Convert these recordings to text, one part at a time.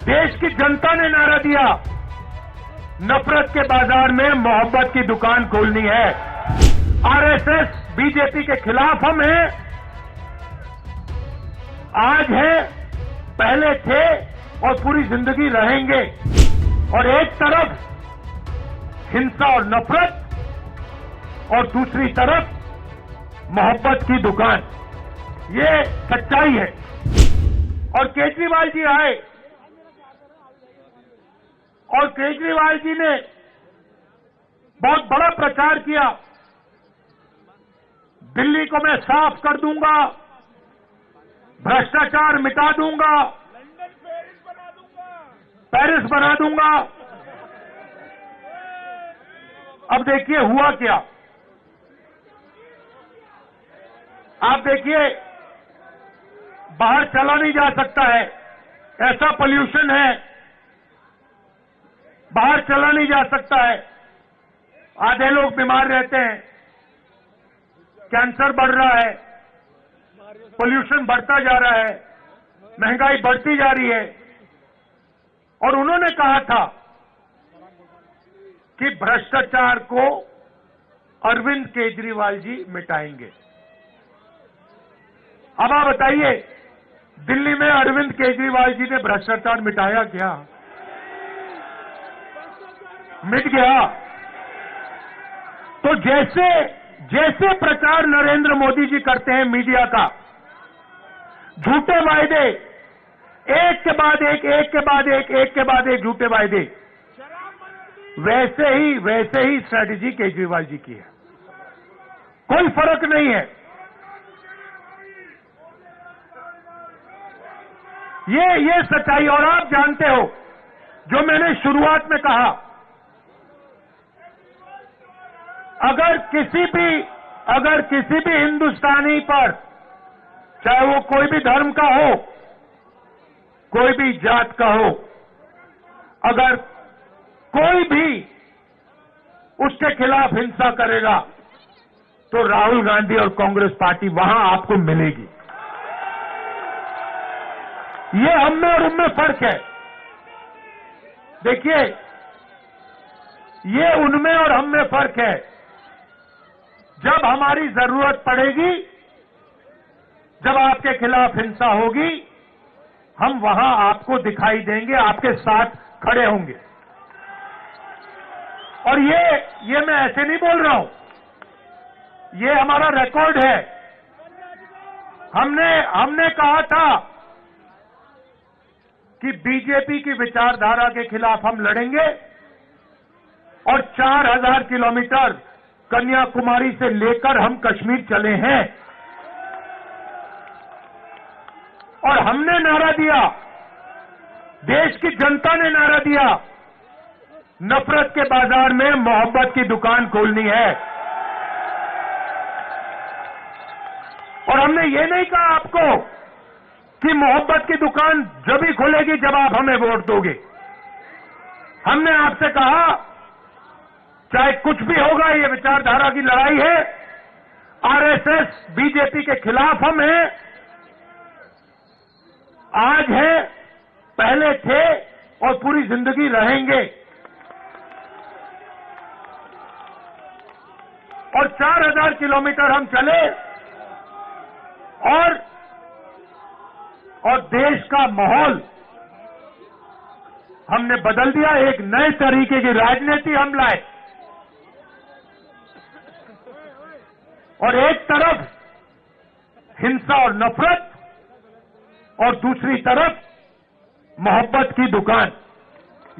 देश की जनता ने नारा दिया, नफरत के बाजार में मोहब्बत की दुकान खोलनी है। आरएसएस बीजेपी के खिलाफ हम हैं, आज है, पहले थे और पूरी जिंदगी रहेंगे। और एक तरफ हिंसा और नफरत और दूसरी तरफ मोहब्बत की दुकान, ये सच्चाई है। और केजरीवाल जी आए और केजरीवाल जी ने बहुत बड़ा प्रचार किया, दिल्ली को मैं साफ कर दूंगा, भ्रष्टाचार मिटा दूंगा, पेरिस बना दूंगा। अब देखिए हुआ क्या। आप देखिए, बाहर चला नहीं जा सकता है, ऐसा पोल्यूशन है, बाहर चला नहीं जा सकता है, आधे लोग बीमार रहते हैं, कैंसर बढ़ रहा है, पोल्यूशन बढ़ता जा रहा है, महंगाई बढ़ती जा रही है। और उन्होंने कहा था कि भ्रष्टाचार को अरविंद केजरीवाल जी मिटाएंगे। अब आप बताइए, दिल्ली में अरविंद केजरीवाल जी ने भ्रष्टाचार मिटाया क्या? मिट गया। तो जैसे प्रचार नरेंद्र मोदी जी करते हैं मीडिया का, झूठे वायदे, एक के बाद एक झूठे वायदे, वैसे ही स्ट्रैटेजी केजरीवाल जी की है, कोई फर्क नहीं है। ये सच्चाई। और आप जानते हो, जो मैंने शुरुआत में कहा, अगर किसी भी हिंदुस्तानी पर, चाहे वो कोई भी धर्म का हो, कोई भी जात का हो, अगर कोई भी उसके खिलाफ हिंसा करेगा तो राहुल गांधी और कांग्रेस पार्टी वहां आपको मिलेगी। ये हम में और उनमें फर्क है। देखिए, ये उनमें और हम में फर्क है। जब हमारी जरूरत पड़ेगी, जब आपके खिलाफ हिंसा होगी, हम वहां आपको दिखाई देंगे, आपके साथ खड़े होंगे। और ये मैं ऐसे नहीं बोल रहा हूं, ये हमारा रिकॉर्ड है। हमने कहा था कि बीजेपी की विचारधारा के खिलाफ हम लड़ेंगे और 4000 किलोमीटर कन्याकुमारी से लेकर हम कश्मीर चले हैं। और हमने नारा दिया, देश की जनता ने नारा दिया, नफरत के बाजार में मोहब्बत की दुकान खोलनी है। और हमने ये नहीं कहा आपको कि मोहब्बत की दुकान जब ही खुलेगी जब आप हमें वोट दोगे। हमने आपसे कहा, चाहे कुछ भी होगा, ये विचारधारा की लड़ाई है, आरएसएस बीजेपी के खिलाफ हम हैं, आज है, पहले थे और पूरी जिंदगी रहेंगे। और 4000 किलोमीटर हम चले और देश का माहौल हमने बदल दिया। एक नए तरीके की राजनीति हम लाए। और एक तरफ हिंसा और नफरत और दूसरी तरफ मोहब्बत की दुकान,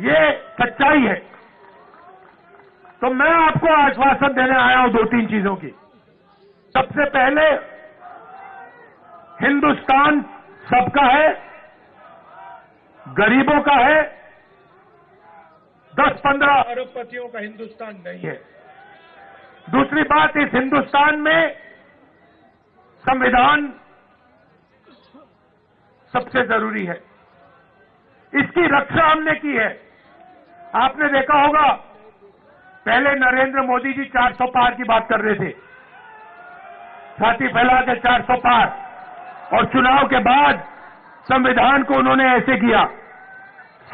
ये सच्चाई है। तो मैं आपको आश्वासन देने आया हूं 2-3 चीजों की। सबसे पहले, हिंदुस्तान सबका है, गरीबों का है, 10-15 अरबपतियों का हिंदुस्तान नहीं है। दूसरी बात, इस हिंदुस्तान में संविधान सबसे जरूरी है, इसकी रक्षा हमने की है। आपने देखा होगा, पहले नरेंद्र मोदी जी 400 पार की बात कर रहे थे, छाती फैला के 400 पार, और चुनाव के बाद संविधान को उन्होंने ऐसे किया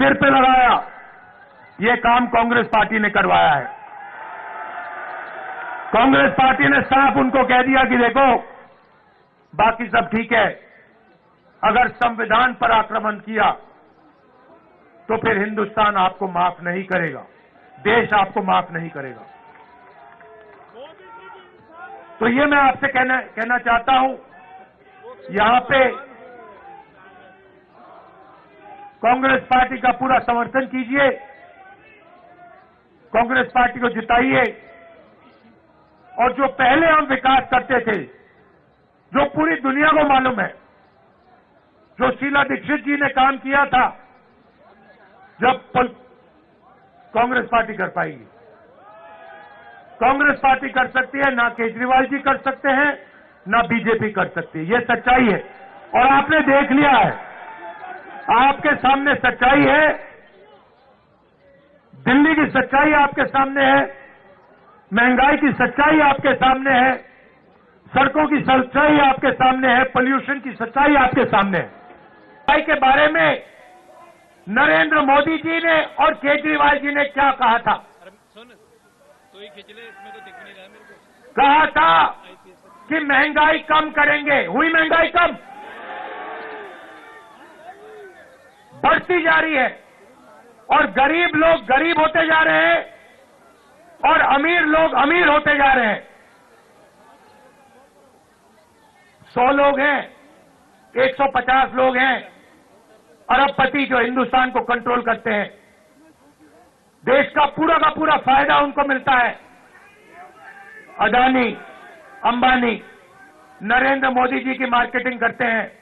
सिर पे लगाया, ये काम कांग्रेस पार्टी ने करवाया है। कांग्रेस पार्टी ने साफ उनको कह दिया कि देखो बाकी सब ठीक है, अगर संविधान पर आक्रमण किया तो फिर हिंदुस्तान आपको माफ नहीं करेगा, देश आपको माफ नहीं करेगा। तो ये मैं आपसे कहना चाहता हूं, यहां पे कांग्रेस पार्टी का पूरा समर्थन कीजिए, कांग्रेस पार्टी को जिताइए, और जो पहले हम विकास करते थे, जो पूरी दुनिया को मालूम है, जो शीला दीक्षित जी ने काम किया था, जब कांग्रेस पार्टी कर पाएगी। कांग्रेस पार्टी कर सकती है, ना केजरीवाल जी कर सकते हैं, ना बीजेपी कर सकती है। ये सच्चाई है और आपने देख लिया है, आपके सामने सच्चाई है, दिल्ली की सच्चाई आपके सामने है, महंगाई की सच्चाई आपके सामने है, सड़कों की सच्चाई आपके सामने है, पोल्यूशन की सच्चाई आपके सामने है। महंगाई के बारे में नरेंद्र मोदी जी ने और केजरीवाल जी ने क्या कहा था? कहा था कि महंगाई कम करेंगे। हुई महंगाई कम? बढ़ती जा रही है और गरीब लोग गरीब होते जा रहे हैं और अमीर लोग अमीर होते जा रहे हैं। 100 लोग हैं, 150 लोग हैं अरबपति जो हिंदुस्तान को कंट्रोल करते हैं, देश का पूरा फायदा उनको मिलता है। अदानी, अंबानी, नरेंद्र मोदी जी की मार्केटिंग करते हैं।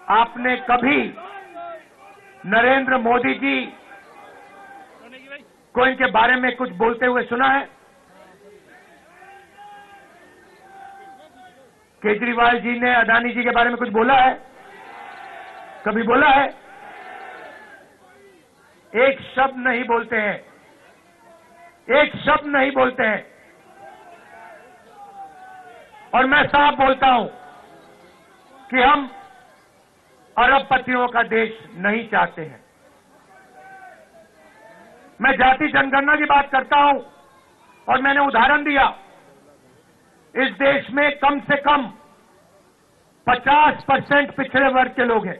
आपने कभी नरेंद्र मोदी जी को इनके बारे में कुछ बोलते हुए सुना है? केजरीवाल जी ने अदानी जी के बारे में कुछ बोला है? कभी बोला है? एक शब्द नहीं बोलते हैं, एक शब्द नहीं बोलते हैं। और मैं साफ बोलता हूं कि हम अरबपतियों का देश नहीं चाहते हैं। मैं जाति जनगणना की बात करता हूं और मैंने उदाहरण दिया, इस देश में कम से कम 50% पिछड़े वर्ग के लोग हैं।